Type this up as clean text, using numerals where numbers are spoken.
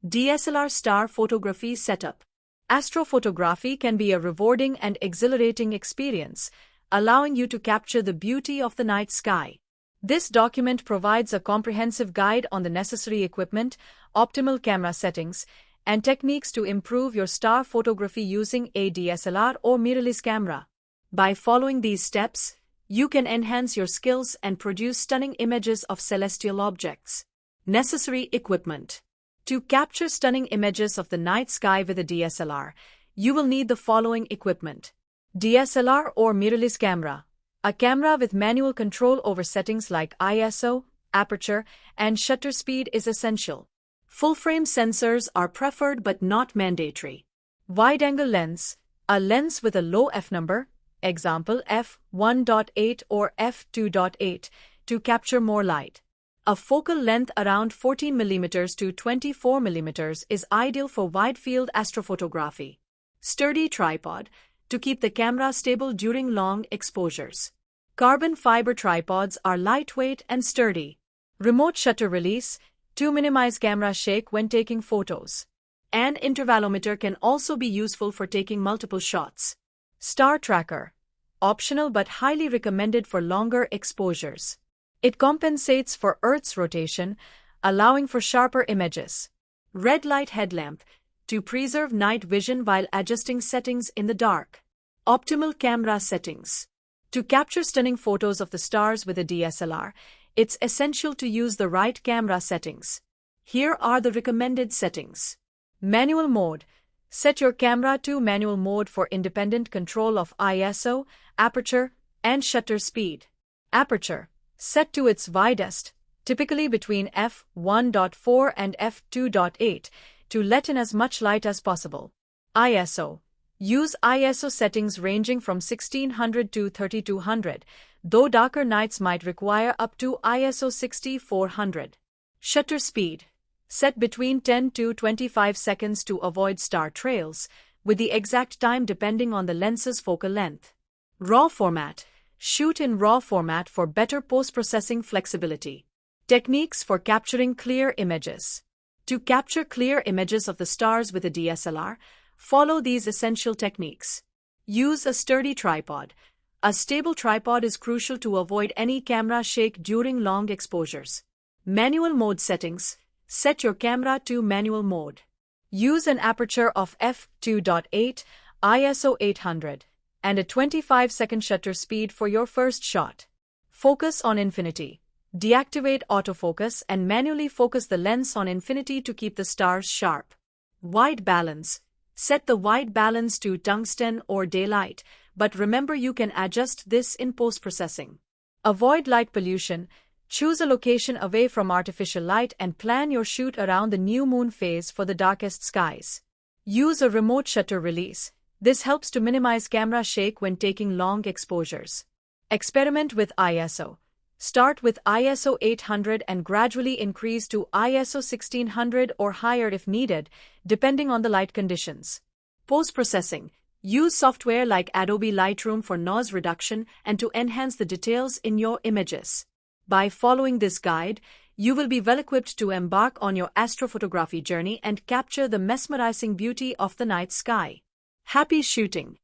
DSLR star photography setup. Astrophotography can be a rewarding and exhilarating experience, allowing you to capture the beauty of the night sky. This document provides a comprehensive guide on the necessary equipment, optimal camera settings, and techniques to improve your star photography using a DSLR or mirrorless camera. By following these steps, you can enhance your skills and produce stunning images of celestial objects. Necessary equipment. To capture stunning images of the night sky with a DSLR, you will need the following equipment. DSLR or mirrorless camera. A camera with manual control over settings like ISO, aperture, and shutter speed is essential. Full-frame sensors are preferred but not mandatory. Wide-angle lens. A lens with a low f-number, example f1.8 or f2.8, to capture more light. A focal length around 14 mm to 24 mm is ideal for wide-field astrophotography. Sturdy tripod, to keep the camera stable during long exposures. Carbon fiber tripods are lightweight and sturdy. Remote shutter release, to minimize camera shake when taking photos. An intervalometer can also be useful for taking multiple shots. Star tracker, optional but highly recommended for longer exposures. It compensates for Earth's rotation, allowing for sharper images. Red light headlamp, to preserve night vision while adjusting settings in the dark. Optimal camera settings. To capture stunning photos of the stars with a DSLR, it's essential to use the right camera settings. Here are the recommended settings. Manual mode. Set your camera to manual mode for independent control of ISO, aperture, and shutter speed. Aperture. Set to its widest, typically between f1.4 and f2.8, to let in as much light as possible. ISO. Use ISO settings ranging from 1600 to 3200, though darker nights might require up to ISO 6400. Shutter speed. Set between 10 to 25 seconds to avoid star trails, with the exact time depending on the lens's focal length. RAW format. Shoot in RAW format for better post-processing flexibility. Techniques for capturing clear images. To capture clear images of the stars with a DSLR, follow these essential techniques. Use a sturdy tripod. A stable tripod is crucial to avoid any camera shake during long exposures. Manual mode settings. Set your camera to manual mode. Use an aperture of f2.8, ISO 800. And a 25-second shutter speed for your first shot. Focus on infinity. Deactivate autofocus and manually focus the lens on infinity to keep the stars sharp. White balance. Set the white balance to tungsten or daylight, but remember you can adjust this in post-processing. Avoid light pollution. Choose a location away from artificial light and plan your shoot around the new moon phase for the darkest skies. Use a remote shutter release. This helps to minimize camera shake when taking long exposures. Experiment with ISO. Start with ISO 800 and gradually increase to ISO 1600 or higher if needed, depending on the light conditions. Post-processing. Use software like Adobe Lightroom for noise reduction and to enhance the details in your images. By following this guide, you will be well equipped to embark on your astrophotography journey and capture the mesmerizing beauty of the night sky. Happy shooting!